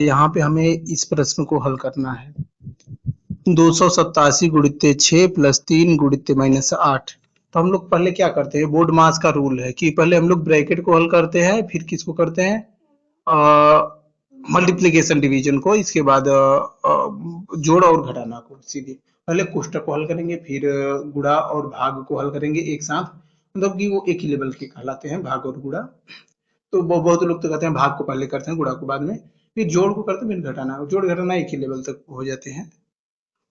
यहाँ पे हमें इस प्रश्न को हल करना है। 287 गुणित 6 प्लस 3 गुणित -8। तो हम लोग पहले क्या करते हैं, बोर्ड मास का रूल है कि पहले हम लोग ब्रैकेट को हल करते हैं, फिर किसको करते हैं, मल्टीप्लीकेशन डिवीजन को, इसके बाद जोड़ और घटाना को। सीधे पहले कोष्टक को हल करेंगे, फिर गुणा और भाग को हल करेंगे एक साथ, मतलब कि वो एक ही लेवल के कहलाते हैं, भाग और गुणा। तो बहुत लोग तो कहते हैं भाग को पहले करते हैं, गुणा को बाद में, फिर जोड़ को करते हैं, फिर घटाना। जोड़ घटाना एक ही लेवल तक हो जाते हैं,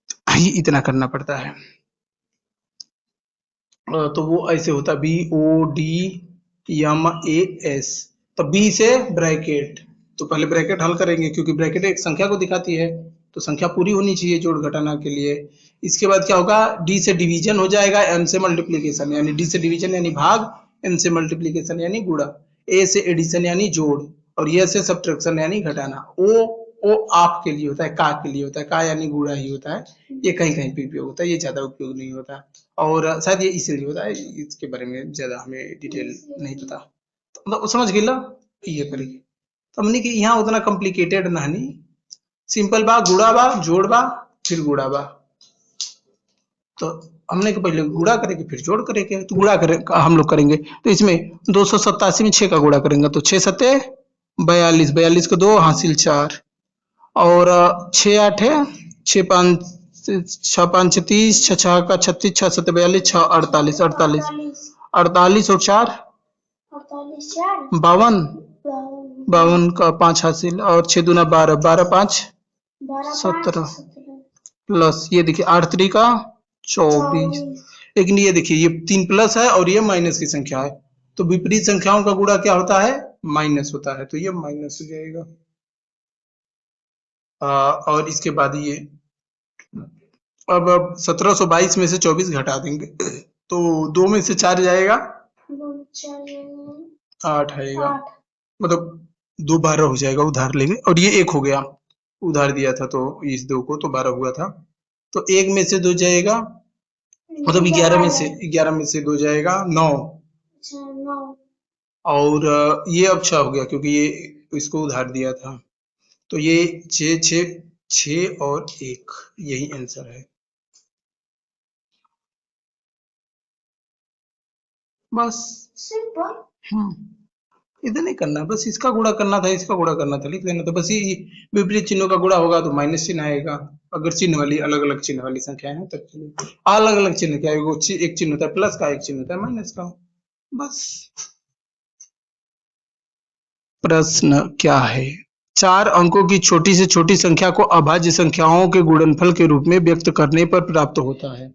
तो इतना करना पड़ता है। तो वो ऐसे होता है BODMAS। तो बी से ब्रैकेट, तो पहले ब्रैकेट हल करेंगे क्योंकि ब्रैकेट एक संख्या को दिखाती है, तो संख्या पूरी होनी चाहिए जोड़ घटाना के लिए। इसके बाद क्या होगा, डी से डिवीजन हो जाएगा, एम से मल्टीप्लीकेशन, यानी डी से डिवीजन यानी भाग, एम से मल्टीप्लीकेशन यानी गुणा, ए से एडिशन यानी जोड़, और ये से सब्ट्रैक्शन यानी घटाना। ओ आप के लिए होता है, का के लिए होता है, का यानी गुणा ही होता है। ये कहीं कहीं पे उपयोग होता है, ये ज्यादा उपयोग नहीं होता है, और शायद ये इसलिए होता है, इसके बारे में ज्यादा हमें डिटेल नहीं पता। तो मतलब समझ गए ला, ये करेंगे तो हमने कि यहाँ उतना कॉम्प्लिकेटेड नहीं, सिंपल बा, गुणा बा, जोड़ बा, फिर गुणा बा। तो हमने कि पहले गुणा करेंगे फिर जोड़ करेंगे, तो गुणा करें हम लोग करेंगे। तो इसमें 287 में 6 का गुणा करेंगे, तो 6 सत्ते 42, 42 को 2 हासिल 4, और 6 8 है, 6 5 6 5 30, 6 6 का 36, 6 7 42, 6 48, 48 और 4 52, 52 का 5 हासिल, और 6 दूना 12, 12 5 17, प्लस ये देखिए 8 3 का 24। लेकिन ये देखिए ये 3 प्लस है और ये माइनस की संख्या है, तो विपरीत संख्याओं का गुणा क्या होता है, माइनस होता है, तो ये माइनस हो जाएगा। और इसके बाद ये अब 1722 में से 24 घटा देंगे, तो 2 में से 4 जाएगा, 8 आएगा, मतलब 2 12 हो जाएगा, उधार लेंगे, और ये 1 हो गया, उधार दिया था तो इस 2 को, तो 12 हुआ था, तो 1 में से 2 जाएगा, मतलब 11 में से 2 जाएगा 9, और ये अब 6 हो गया क्योंकि ये इसको उधार दिया था, तो ये 6 और 1, यही आंसर है। बस सिंपल, इधर नहीं करना, बस इसका गुणा करना था, इसका गुणा करना था, लिख देना था बस। ये विपरीत चिन्हों का गुणा होगा तो माइनस चिन्ह आएगा, अगर चिन्ह वाली अलग अलग चिन्ह वाली संख्या है तब। अलग अलग चिन्ह क्या है, वो एक चिन्ह होता है प्लस का, एक चिन्ह होता है माइनस का, बस। प्रश्न क्या है, 4 अंकों की छोटी से छोटी संख्या को अभाज्य संख्याओं के गुणनफल के रूप में व्यक्त करने पर प्राप्त होता है।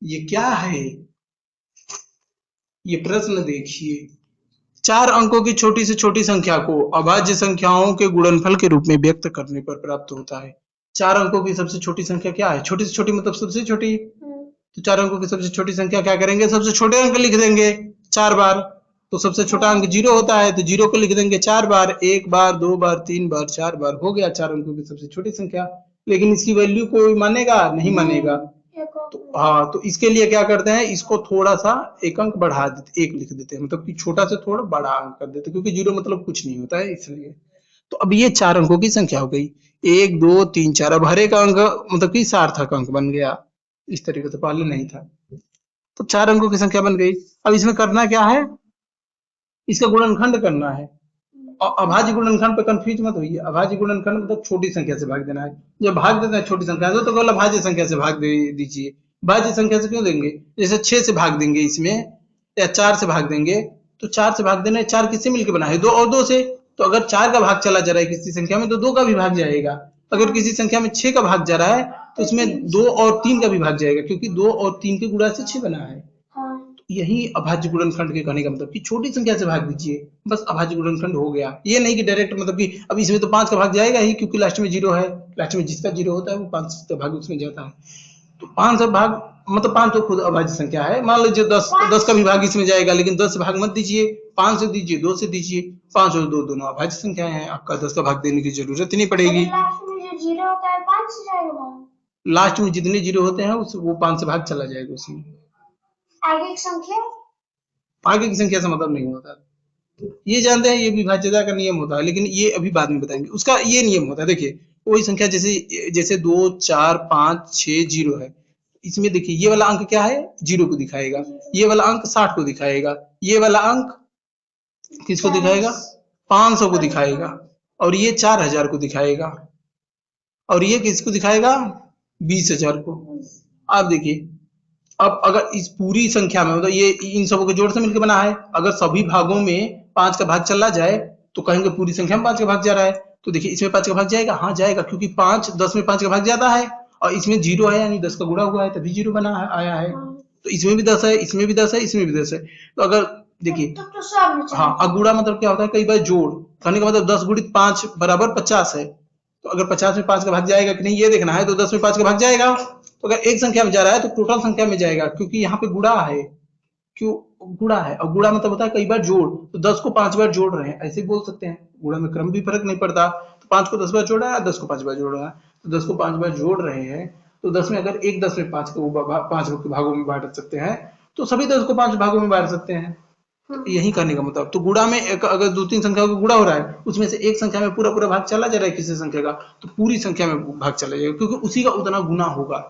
ये क्या है, ये प्रश्न देखिए, 4 अंकों की छोटी से छोटी संख्या को अभाज्य संख्याओं के गुणनफल के रूप में व्यक्त करने पर प्राप्त होता है। 4 अंकों की सबसे छोटी संख्या क्या है, छोटी से छोटी मतलब सबसे छोटी, तो 4 अंकों की सबसे छोटी संख्या क्या करेंगे, सबसे छोटे अंक लिख देंगे 4 बार, तो सबसे छोटा अंक 0 होता है, तो 0 को लिख देंगे 4 बार, 1 बार 2 बार 3 बार 4 बार, हो गया 4 अंकों की सबसे छोटी संख्या। लेकिन इसकी वैल्यू कोई मानेगा नहीं, मानेगा, तो हाँ, तो इसके लिए क्या करते हैं, इसको थोड़ा सा एक अंक बढ़ा देते, 1 लिख देते हैं, मतलब कि छोटा से थोड़ा बड़ा अंक कर देते, क्योंकि 0 मतलब कुछ नहीं होता है इसलिए। तो अब ये 4 अंकों की संख्या हो गई, 1 2 3 4, अब हर एक अंक मतलब कि सार्थक अंक बन गया, इस तरीके से, पहले नहीं था। तो 4 अंकों की संख्या बन गई। अब इसमें करना क्या है, इसका गुणनखंड करना है, और अभाज्य गुणनखंड पे कंफ्यूज मत होइए, अभाज्य गुणनखंड मतलब छोटी संख्या से भाग देना है। जब भाग देते हैं छोटी संख्या से तो केवल अभाज्य संख्या से भाग दे दीजिए, भाज्य संख्या से क्यों देंगे, जैसे 6 से भाग देंगे इसमें, या 4 से भाग देंगे, तो 4 से भाग देना है, 4 किससे मिलकर बना है, 2 और 2 से, तो अगर 4 का भाग चला जा रहा है किसी संख्या में तो 2 का भी भाग जाएगा, अगर किसी संख्या में 6 का भाग जा रहा है तो उसमें 2 और 3 का भी भाग जाएगा, क्योंकि 2 और 3 के गुणा से 6 बना है। यही अभाज्य गुणनखंड के कहने का मतलब कि छोटी संख्या से भाग दीजिए, बस अभाज्य गुणनखंड हो गया। ये नहीं कि डायरेक्ट, मतलब कि अब इसमें तो 5 का भाग जाएगा ही, क्योंकि लास्ट में 0 है, लास्ट में जिसका 0 होता है वो 5 का भाग उसमें जाता है, तो 5 से भाग, मतलब 5 तो खुद अभाज्य संख्या है, मान लीजिए 10 का भी भाग इसमें जाएगा, लेकिन 10 से भाग मत दीजिए, 5 से दीजिए, 2 से दीजिए, 5 और 2 दोनों अभाज्य संख्याएं हैं, आपका 10 का भाग देने की जरूरत ही नहीं पड़ेगी। लास्ट में जितने 0 होते हैं वो 5 से भाग चला जाएगा उसमें, आगे की संख्या से मतलब नहीं होता, ये जानते हैं, ये विभाज्यता का नियम होता है, लेकिन ये अभी बाद में बताएंगे। उसका ये नियम होता है, देखिए कोई संख्या जैसे जैसे 2 4 5 6 0 है, इसमें देखिए ये वाला अंक क्या है, 0 को दिखाएगा, ये वाला अंक 60 को दिखाएगा, ये वाला अंक किसको दिखाएगा, 500 को दिखाएगा, और ये 4000 को दिखाएगा, और ये किसको दिखाएगा, 20,000 को। आप देखिए, अब अगर इस पूरी संख्या में, मतलब ये इन सबों के जोड़ से मिलकर बना है, अगर सभी भागों में 5 का भाग चला जाए तो कहेंगे पूरी संख्या में 5 का भाग जा रहा है। तो देखिए इसमें 5 का भाग जाएगा, हाँ जाएगा, क्योंकि 5 10 में 5 का भाग जाता है, और इसमें 0 है, यानी 10 का गुणा हुआ है, तभी 0 बना है, आया है। तो इसमें भी 10 है, इसमें भी 10 है, इसमें भी 10 है। तो अगर देखिए, हाँ, अब गुणा मतलब क्या होता है, कई बार जोड़, कहने का मतलब 10 गुणित 5 बराबर 50 है। तो अगर 50 में 5 का भाग जाएगा कि नहीं ये देखना है, तो 10 में 5 का भाग जाएगा। तो अगर एक संख्या में जा रहा है तो टोटल संख्या में जाएगा, क्योंकि यहाँ पे गुणा है, क्यों गुणा है, और गुणा मतलब होता है कई बार जोड़, तो 10 को 5 बार जोड़ रहे हैं, ऐसे बोल सकते हैं, गुणा में क्रम भी फर्क नहीं पड़ता। तो 5 को 10 बार जोड़ रहा है, 10 को 5 बार जोड़ रहा है, तो 10 को 5 बार जोड़ रहे हैं, तो 10 में अगर एक 10 में 5 को 5 भागों में बांट सकते हैं, तो सभी 10 को 5 भागों में बांट सकते हैं। यही करने का मतलब। तो गुणा में अगर 2-3 संख्या का गुणा हो रहा है, उसमें से एक संख्या में पूरा पूरा भाग चला जा रहा है किसी संख्या का, तो पूरी संख्या में भाग चला जाएगा, क्योंकि उसी का उतना गुना होगा।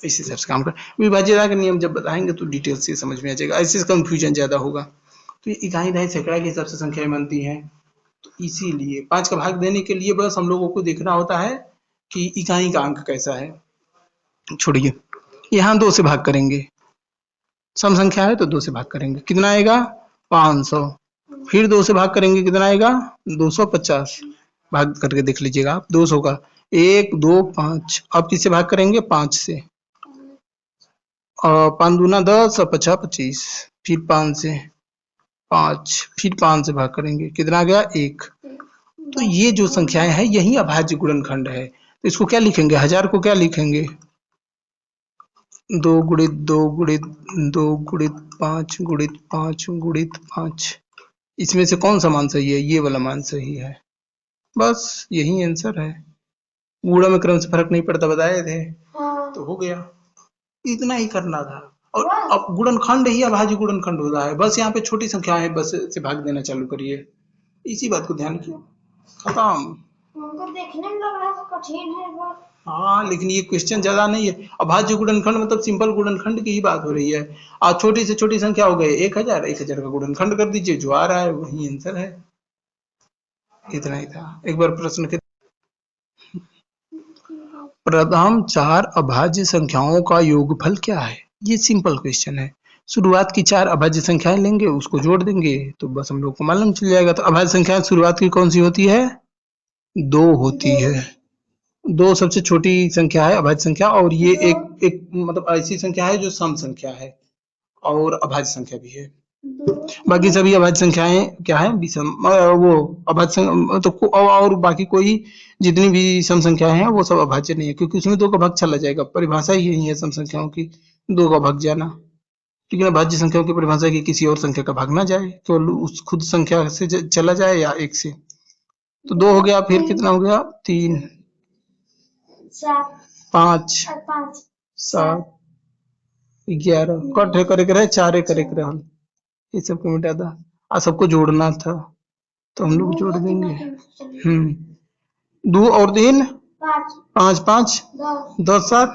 इस हिसाब से काम कर, विभाज्यता का नियम जब बताएंगे तो डिटेल से समझ में आ जाएगा, ऐसे कंफ्यूजन ज्यादा होगा। तो ये इकाई दहाई सैकड़ा के हिसाब से संख्याएं बनती हैं, तो इसीलिए 5 का भाग देने के लिए बस हम लोगों को देखना होता है कि इकाई का अंक कैसा है। छोड़िए, यहाँ 2 से भाग करेंगे, सम संख्या है तो 2 से भाग करेंगे, कितना आएगा 500, फिर 2 से भाग करेंगे, कितना आएगा 250, भाग करके देख लीजिएगा आप 200 का, 1 2 5, अब किससे भाग करेंगे 5 से, और 5 दूना 10 और 5 25, फिर 5 से 5, फिर 5 से भाग करेंगे, कितना आ गया 1। तो ये जो संख्याएं हैं यही अभाज्य गुणनखंड है। तो इसको क्या लिखेंगे, 1000 को क्या लिखेंगे, 2 गुणित 2 गुणित 2 गुणित 5 गुणित 5 गुणित 5, इसमें से कौन सा मान सही है, ये वाला मान सही है, बस यही आंसर है। गुणा में क्रम से फर्क नहीं पड़ता, बताए थे। तो हो गया, इतना ही करना था। और अब गुणनखंड ही अभाज्य गुणनखंड होता है, बस यहाँ पे छोटी संख्याएं बस से भाग देना चालू करिए, इसी बात को ध्यान रखिए, खत्म। उनको देखने में लग रहा है कठिन है वो। हाँ, लेकिन ये क्वेश्चन ज्यादा नहीं है। अभाज्य गुणनखंड मतलब सिंपल गुणनखंड की ही बात हो रही है। आज छोटी से छोटी संख्या हो गई 1000, 1000 का गुणनखंड कर दीजिए, जो आ रहा है वही आंसर है। इतना ही था। एक बार प्रश्न के, प्रथम 4 अभाज्य संख्याओं का योगफल क्या है, ये सिंपल क्वेश्चन है। शुरुआत की 4 अभाज्य संख्याएं लेंगे, उसको जोड़ देंगे, तो बस हम लोग को मालूम चल जाएगा। तो अभाज्य संख्याएं शुरुआत की कौन सी होती है, 2 होती है। 2 सबसे छोटी संख्या है अभाज्य संख्या, और ये एक एक मतलब ऐसी संख्या है जो सम संख्या है और अभाज्य संख्या भी है। बाकी सभी अभाज्य संख्याएं क्या है, विषम, वो अभाज्य तो और बाकी कोई जितनी भी सम संख्याएं हैं वो सब अभाज्य नहीं है, क्योंकि उसमें 2 का भाग चला जाएगा। परिभाषा ही यही है सम संख्याओं की, 2 का भाग जाना। लेकिन अभाज्य संख्याओं की परिभाषा है कि किसी और संख्या का भाग ना जाए, केवल उस खुद संख्या से चला जाए या 1 से। तो 2 हो गया, फिर कितना हो गया 3 5 7 11, कट करे करे 4 करे करे, ये सब को मिटा था, सबको जोड़ना था, तो हम लोग जोड़ देंगे। 2 और 3 5 5 10 7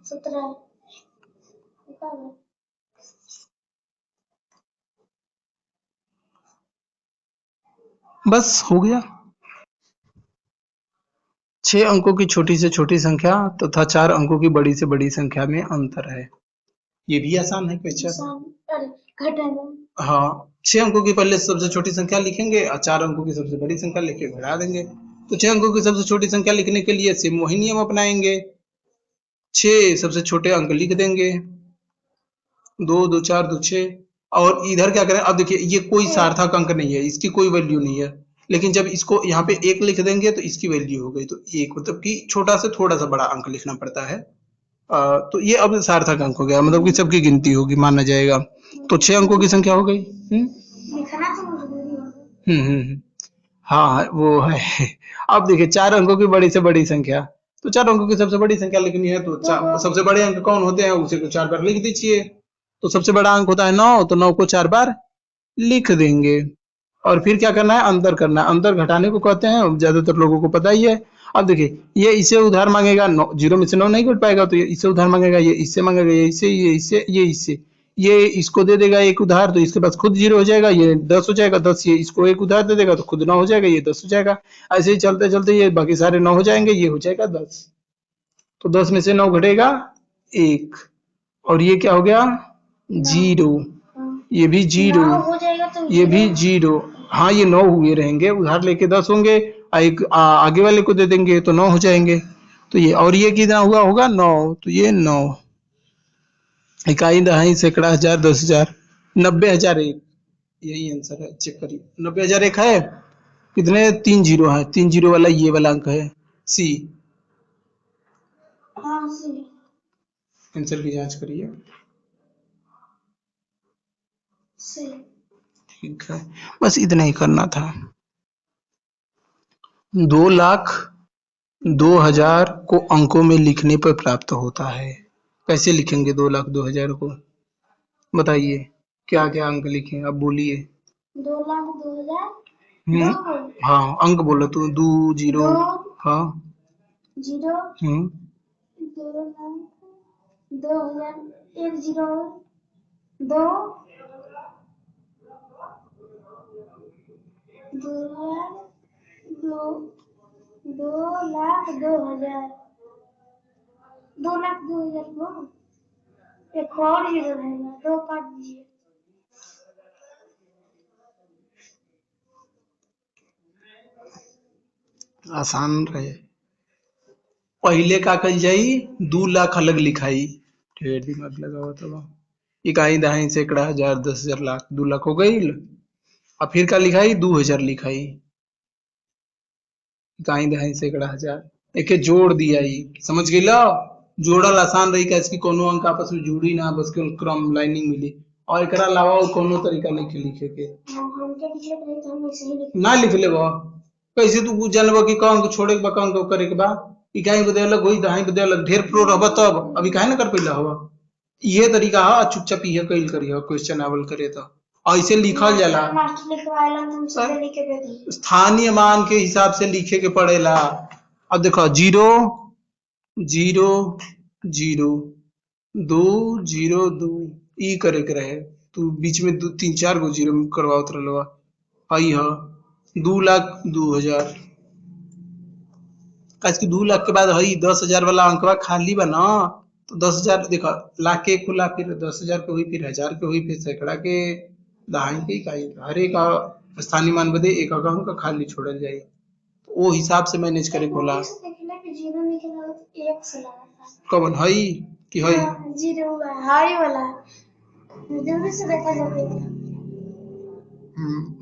17, बस हो गया। 6 अंकों की छोटी से छोटी संख्या तथा 4 अंकों की बड़ी से बड़ी संख्या में अंतर है। ये भी आसान है क्वेश्चन। हाँ, 6 अंकों की पहले सबसे छोटी संख्या लिखेंगे और 4 अंकों की सबसे बड़ी संख्या लिख के घटा देंगे। तो 6 अंकों की सबसे छोटी संख्या लिखने के लिए सेम वही नियम अपनाएंगे, 6 सबसे छोटे अंक लिख देंगे, 2 2 4 2 6, और इधर क्या करें, अब देखिए ये कोई सार्थक अंक नहीं है, इसकी कोई वैल्यू नहीं है, लेकिन जब इसको यहाँ पे 1 लिख देंगे तो इसकी वैल्यू हो गई। तो 1 मतलब कि छोटा से थोड़ा सा बड़ा अंक लिखना पड़ता है। तो ये अब सार्थक अंक हो गया, मतलब कि सबकी गिनती होगी, माना जाएगा। तो 6 अंकों की संख्या हो गई। हाँ वो है। अब देखिए 4 अंकों की बड़ी से बड़ी संख्या, तो 4 अंकों की सबसे बड़ी संख्या लिखनी है, तो सबसे बड़े अंक कौन होते हैं, उसे को 4 बार लिख दीजिए। तो सबसे बड़ा अंक होता है 9, तो 9 को 4 बार लिख देंगे और फिर क्या करना है, अंतर करना है। अंतर घटाने को कहते हैं, ज्यादातर लोगों को पता ही है। अब देखिए ये इससे उधार मांगेगा, 0 में से 9 नहीं घट पाएगा तो ये इससे उधार मांगेगा, ये इससे मांगेगा, ये इससे, ये इससे, ये इससे, ये इसको दे देगा एक उधार तो इसके पास खुद 0 हो जाएगा, ये 10 हो जाएगा, 10 ये इसको एक उधार दे देगा तो खुद 9 हो जाएगा, ये 10 हो जाएगा। ऐसे ही चलते चलते ये बाकी सारे 9 हो जाएंगे, ये हो जाएगा 10। तो 10 में से 9 घटेगा 1 और ये क्या हो गया 0, ये भी 0, हो जाएगा तो ये भी 0। हाँ ये 9 हुए रहेंगे, उधार लेके 10 होंगे, एक आगे वाले को दे देंगे तो 9 हो जाएंगे। तो ये और ये कितना हुआ होगा 9, तो ये 9। इकाई, दहाई, सैकड़ा, हजार, 10,000, 90,001, यही आंसर है। चेक करिए 90,001 है। कितने 3 जीरो है, 3 जीरो वाला ये वाला अंक है सी। हाँ सी। आंसर की जांच करिए। सी। ठीक है, बस इतना ही करना था। 2,02,000 को अंकों में लिखने पर प्राप्त होता है। कैसे लिखेंगे 2,02,000 को, बताइए क्या क्या अंक लिखें, अब बोलिए। 2,02,000 हाँ अंक बोलो तो 2 0। हाँ 0 2,00,000 2,000 1 0 2 2,02,000 2,02,000 को एक और 0 रहेगा, 2 काट दीजिए। आसान रहे। पहले का कल जाई 2 लाख अलग लिखाई, ढेर दिमाग लगाओ तब। इकाई, दहाई, सैकड़ा, हजार, 10,000, लाख, 2 लाख हो गई। और फिर का लिखाई 2,000 लिखाई, इकाई, दहाई, सैकड़ा, हजार, एक जोड़ दिया ही, समझ गई लो। जोड़ल आसान रही कैसे कि कोनो अंक आपस में जुड़ी ना, बस केवल क्रम लाइनिंग मिली। और एकरा अलावा और कोनो तरीका नहीं लिखे के ना लिख ले वो। कैसे तू जानबो कि कौन को छोड़े के बा, कौन को करे के बा। इकाई बदे अलग होई, दहाई बदे अलग, ढेर प्रो रहबा तब। अभी काहे ना कर पहिला हवा। ये तरीका है, चुपचाप ये कइल करियो क्वेश्चन आवल करे तो ऐसे लिखल जाला। स्थानीय मान के हिसाब से लिखे के पड़ेला। अब देखो 0 0 0 2 0 2 ई करे के रहे, तू बीच में 2 3 4 गो 0 करवावत रहलवा। हई ह 2,02,000, आज के 2 लाख के बाद हई 10,000 वाला अंकवा खाली बा ना। तो 10,000 देखो, लाख के खुला, फिर 10,000 के हुई, फिर 1,000 के हुई, फिर सैकड़ा के, दहाई के, इकाई, हर एक स्थानीय मान बदे एक अंक खाली छोड़ल जाई। तो वो हिसाब से मैनेज करे बोला। कौन हई कि हई 0 हाई वाला जल्दी से देखा जाए।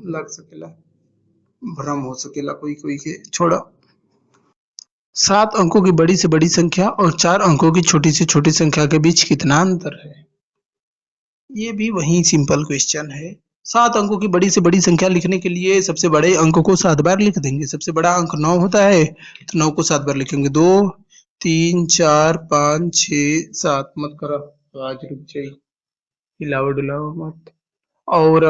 लग सकेला, भ्रम हो सकेला कोई कोई के, छोड़ो। 7 अंकों की बड़ी से बड़ी संख्या और 4 अंकों की छोटी से छोटी संख्या के बीच कितना अंतर है। ये भी वही सिंपल क्वेश्चन है। 7 अंकों की बड़ी से बड़ी संख्या लिखने के लिए सबसे बड़े अंक को 7 बार लिख देंगे। सबसे बड़ा अंक 9 होता है तो 9 को 7 बार लिखेंगे। 2 3 4 5 6 7, मत करो आज रुक जाइए, हिलाओ डुलाओ मत। और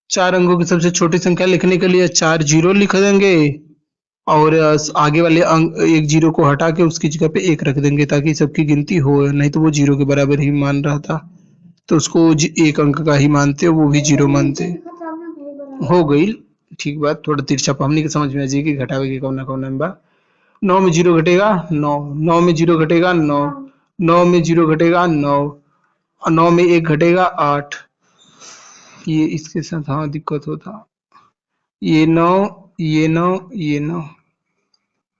4 अंकों की सबसे छोटी संख्या लिखने के लिए 4 0 लिख देंगे और आगे वाले अंक एक 0 को हटा के उसकी जगह पे 1 रख देंगे ताकि सबकी गिनती हो, नहीं तो वो 0 के बराबर ही मान रहा था तो उसको एक अंक का ही मानते, वो भी 0 मानते। हो गई ठीक बात, थोड़ा तिरछा हमनी के समझ में आ जाएगी घटावे के कौन कौन बा। 9 में 0 घटेगा 9, 9 में 0 घटेगा 9, 9 में 0 घटेगा 9, 9 में 1 घटेगा 8। ये इसके साथ हाँ दिक्कत होता, ये 9 ये 9 ये 9,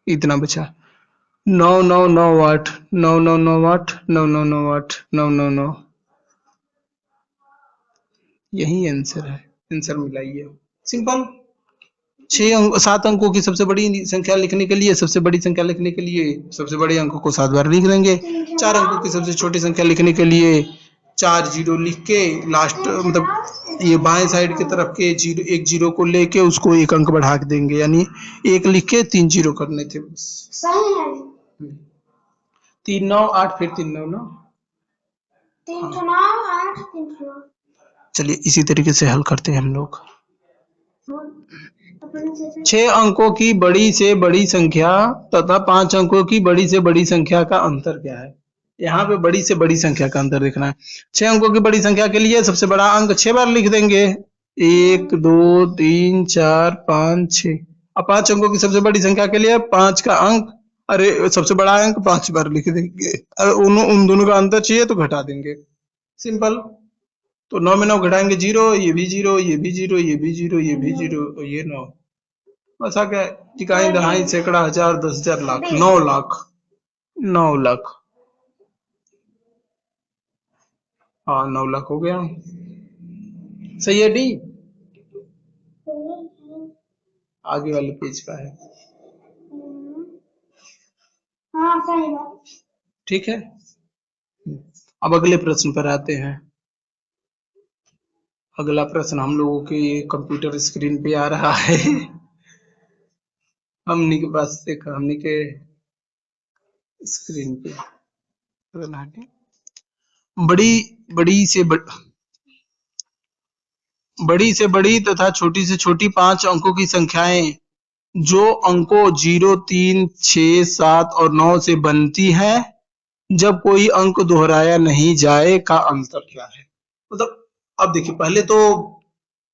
इतना बचा। 9 9 9 8 9 9 9 8 9 9 9 8 9 9 9, यही आंसर है। Answer मिलाइए, simple. 7 अंकों की सबसे बड़ी संख्या लिखने के लिए, सबसे बड़ी संख्या लिखने के लिए सबसे बड़े अंकों को 7 बार लिख देंगे। 4 अंकों की सबसे छोटी संख्या लिखने के लिए 4 0 लिख के लास्ट मतलब ये बाएं साइड की तरफ के 0 एक 0 को लेके उसको एक अंक बढ़ा के देंगे, यानी 1 लिख के 3 0 करने थे बस। सही है। 3 9 8 फिर 3 9 9 3 9 8 3 9 चलिए इसी तरीके से हल करते हैं हम लोग। अपने जैसे 6 अंकों की बड़ी से बड़ी संख्या तथा 5 अंकों की बड़ी से बड़ी संख्या का अंतर क्या है? यहाँ पे बड़ी से बड़ी संख्या का अंतर देखना है। 6 अंकों की बड़ी संख्या के लिए सबसे बड़ा अंक 6 बार लिख देंगे, 1 2 3 4 5 6। अब 5 अंकों की सबसे बड़ी संख्या के लिए 5 का अंक, अरे सबसे बड़ा अंक 5 बार लिख देंगे, और उन दोनों का अंतर चाहिए तो घटा देंगे, सिंपल। तो 9 में 9 घटाएंगे 0, ये भी 0, ये भी 0, ये भी 0, ये भी 0 और ये 9। बस आ गया। इकाई दहाई सैकड़ा हजार 10,000 लाख, 9 लाख, 9 लाख। हाँ 9 लाख हो गया, सही है डी। आगे वाले पेज का है, हाँ सही बात। ठीक है। अब अगले प्रश्न पर आते हैं। अगला प्रश्न हम लोगों के कंप्यूटर स्क्रीन पे आ रहा है। हमनी के पास देख, हमनी के स्क्रीन पे बड़ी बड़ी से बड़ी से बड़ी तथा छोटी से छोटी 5 अंकों की संख्याएं जो अंकों 0 3 6 7 और 9 से बनती है जब कोई अंक दोहराया नहीं जाए का अंतर क्या है? मतलब अब देखिए, पहले तो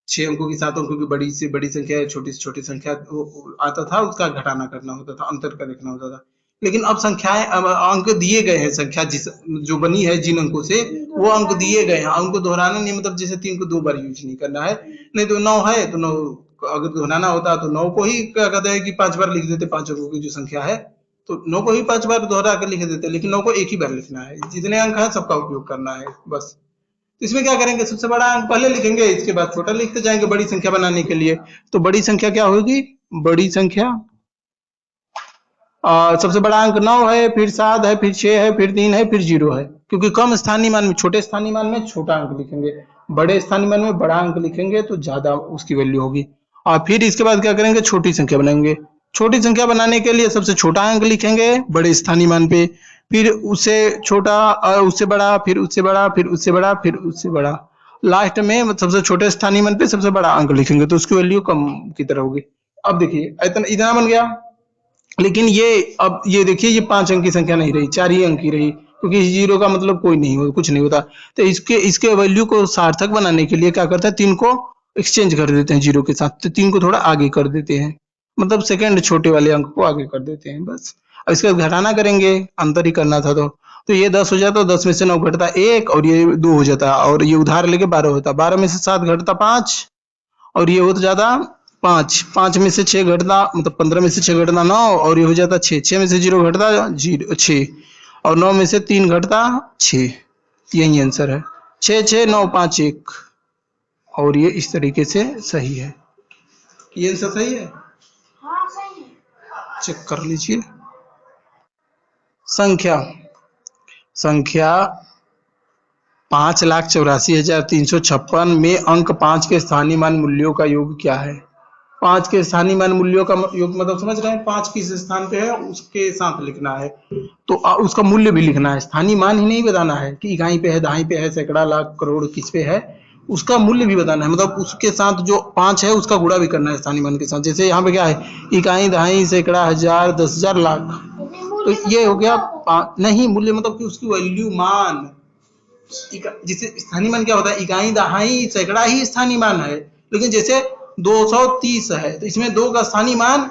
6 अंकों की 7 अंकों की बड़ी से बड़ी संख्या, छोटी से छोटी संख्या आता था, उसका घटाना करना होता था, अंतर का देखना होता था। लेकिन अब संख्याएं, अंक दिए गए हैं, संख्या जिस जो बनी है जिन अंकों से, वो अंक दिए गए हैं। अंक को दोहराना नहीं, मतलब जैसे 3 को 2 बार यूज नहीं करना है। नहीं तो 9 है तो 9 अगर दोहराना होता तो 9 को ही क्या कहते हैं कि 5 बार लिख देते, 5 अंकों की जो संख्या है तो 9 को ही 5 बार दोहरा कर लिख देते, लेकिन 9 को एक ही बार लिखना है। जितने अंक है सबका उपयोग करना है बस। तो इसमें क्या करेंगे, सबसे बड़ा अंक पहले लिखेंगे, इसके बाद छोटा लिखते जाएंगे बड़ी संख्या बनाने के लिए। तो बड़ी संख्या क्या होगी, बड़ी संख्या सबसे बड़ा अंक 9 है, फिर 7 है, फिर 6 है, फिर 3 है, फिर 0 है। क्योंकि कम स्थानीय मान में, छोटे स्थानीय मान में छोटा अंक लिखेंगे, बड़े स्थानीय मान में बड़ा अंक लिखेंगे तो ज्यादा उसकी वैल्यू होगी। और फिर इसके बाद क्या करेंगे, छोटी संख्या बनाएंगे। छोटी संख्या बनाने के लिए सबसे छोटा अंक लिखेंगे बड़े स्थानीय मान पे, फिर उससे छोटा और उससे बड़ा, फिर उससे बड़ा, फिर उससे बड़ा, फिर उससे बड़ा। लास्ट में सबसे छोटे स्थानीय मान पे सबसे बड़ा अंक लिखेंगे तो उसकी वैल्यू कम की तरह होगी। अब देखिए इतना इतना बन गया। लेकिन ये अब ये देखिए, ये 5 अंक की संख्या नहीं रही, 4 ही अंक की रही, क्योंकि 0 का मतलब कोई नहीं हो, कुछ नहीं होता। तो इसके इसके वैल्यू को सार्थक बनाने के लिए क्या करता है, 3 को एक्सचेंज कर देते हैं 0 के साथ, तो 3 को थोड़ा आगे कर देते हैं, मतलब सेकंड छोटे वाले अंक को आगे कर देते हैं बस। अब इसका घटाना करेंगे, अंतर ही करना था तो ये 10 हो जाता, 10 में से 9 घटता 1 और ये 2 हो जाता, और ये उधार लेके 12 होता, 12 में से 7 घटता 5 और ये हो जाता 5, 5 में से 6 घटता, मतलब 15 में से 6 घटता 9 और ये हो जाता 6, 6 में से 0 घटता 0 6 और 9 में से 3 घटता 6। यही आंसर है, 6 6 9 5 1। और ये इस तरीके से सही है, ये आंसर सही है, हाँ सही है। चेक कर लीजिए। संख्या संख्या 5,84,356 में अंक 5 के स्थानीय मान मूल्यों का योग क्या है? 5 के स्थानीय मान मूल्यों का योग मतलब समझ रहे हैं, 5 किस स्थान पे है उसके साथ लिखना है, तो उसका मूल्य भी लिखना है। स्थानीय मान ही नहीं बताना है कि इकाई पे है, दहाई पे है, सैकड़ा, लाख, करोड़ किस पे है, उसका मूल्य भी बताना है, मतलब उसके साथ जो 5 है उसका गुणा भी करना है स्थानीय मान के साथ। जैसे यहाँ पे क्या है, इकाई, दहाई, सैकड़ा, हजार, 10,000, लाख, तो ये हो गया नहीं, मूल्य मतलब कि उसकी वैल्यू, मान। जैसे स्थानीय मान क्या होता है, इकाई, दहाई, सैकड़ा ही स्थानीय मान है, लेकिन जैसे 230 है तो इसमें 2 का स्थानीय मान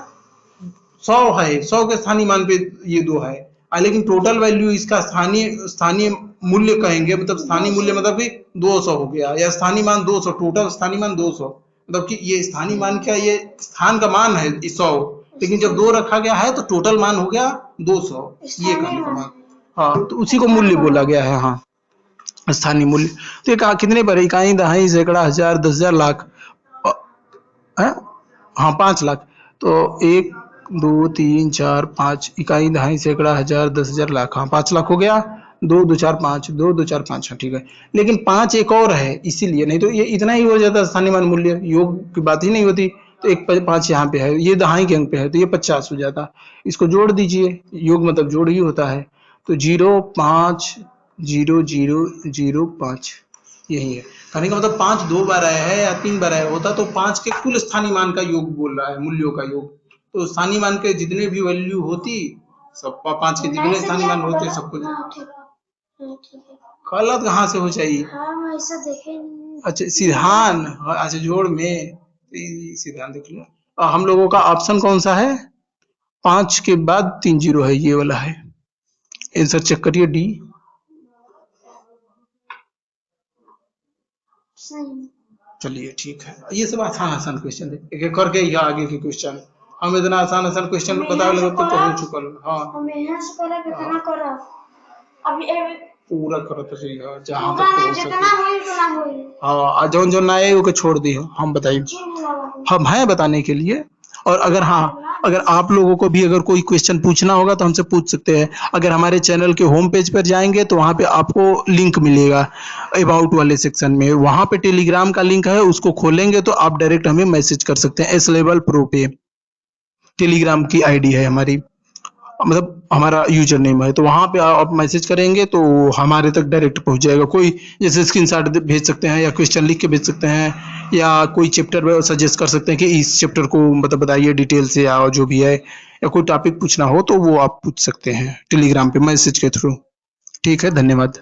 100 है, 100 के स्थानीय मान पे ये 2 है, लेकिन टोटल वैल्यू इसका स्थानीय स्थानीय मूल्य कहेंगे, मतलब स्थानीय मूल्य मतलब कि 200 हो गया, या स्थानीय मान 200, टोटल स्थानीय मान 200, मतलब कि ये स्थानीय मान क्या, ये स्थान का मान है 100, लेकिन जब 2 रखा गया है तो टोटल मान हो गया 200, ये कहने का मान। हाँ, तो उसी को मूल्य बोला गया है, हाँ, स्थानीय मूल्य। तो ये कितने पर, इकाई, दहाई, सैकड़ा, हजार, 10,000, लाख है, हाँ 5 लाख। तो 1 2 3 4 5 इकाई, दहाई, सैकड़ा, हजार, 10,000, लाख, हाँ 5 लाख हो गया। 2 2 4 5, 2 2 4 5, हाँ ठीक है। लेकिन 5 एक और है इसीलिए, नहीं तो ये इतना ही हो जाता स्थानीय मान मूल्य, योग की बात ही नहीं होती। तो एक 5 यहाँ पे है, ये दहाई के अंक पे है तो ये 50 हो जाता। इसको जोड़ दीजिए, योग मतलब जोड़ ही होता है। तो 0 5 0 0 0 5, यही है। कहने का मतलब 5 2 बार आया है या 3 बार आया होता तो 5 के कुल स्थानीय मान का योग बोल रहा है, मूल्यों का योग। तो स्थानीय मान के जितने भी वैल्यू होती, सब 5 के जितने स्थानीय मान होते सबको। हाँ ठीक है, हाँ ठीक है। गलत कहाँ से हो जाएगी? हाँ मैं ऐसा देखे नहीं। अच्छा सिद्धांत, अच्छा जोड़ में सिद्धांत देख लिया। हम लोगों का ऑप्शन कौन सा है? 5 के बाद 3 जीरो है, ये वाला है। आंसर चेक करिए डी। सही। चलिए ठीक है, ये सब आसान आसान क्वेश्चन है, एक एक करके यह आगे के क्वेश्चन। हम इतना आसान आसान क्वेश्चन बतावे लगे तो हो चुकल। हाँ हम यहाँ से पहले कितना करा अभी पूरा करो तो सही है जहाँ पूरा तक नहीं, हो जितना सके। हुई उतना हुई। हाँ जौन जौन आए वो के छोड़ दिए, हम बताइए। हम हैं बताने के लिए। और अगर हाँ, अगर आप लोगों को भी अगर कोई क्वेश्चन पूछना होगा तो हमसे पूछ सकते हैं। अगर हमारे चैनल के होम पेज पर जाएंगे तो वहाँ पे आपको लिंक मिलेगा अबाउट वाले सेक्शन में, वहाँ पे टेलीग्राम का लिंक है, उसको खोलेंगे तो आप डायरेक्ट हमें मैसेज कर सकते हैं। एस लेवल प्रो पे टेलीग्राम की आईडी है हमारी, मतलब हमारा यूजर नेम है, तो वहाँ पे आप मैसेज करेंगे तो हमारे तक डायरेक्ट पहुँच जाएगा। कोई जैसे स्क्रीनशॉट भेज सकते हैं या क्वेश्चन लिख के भेज सकते हैं, या कोई चैप्टर सजेस्ट कर सकते हैं कि इस चैप्टर को मतलब बताइए डिटेल से, या जो भी है, या कोई टॉपिक पूछना हो तो वो आप पूछ सकते हैं टेलीग्राम पे मैसेज के थ्रू। ठीक है, धन्यवाद।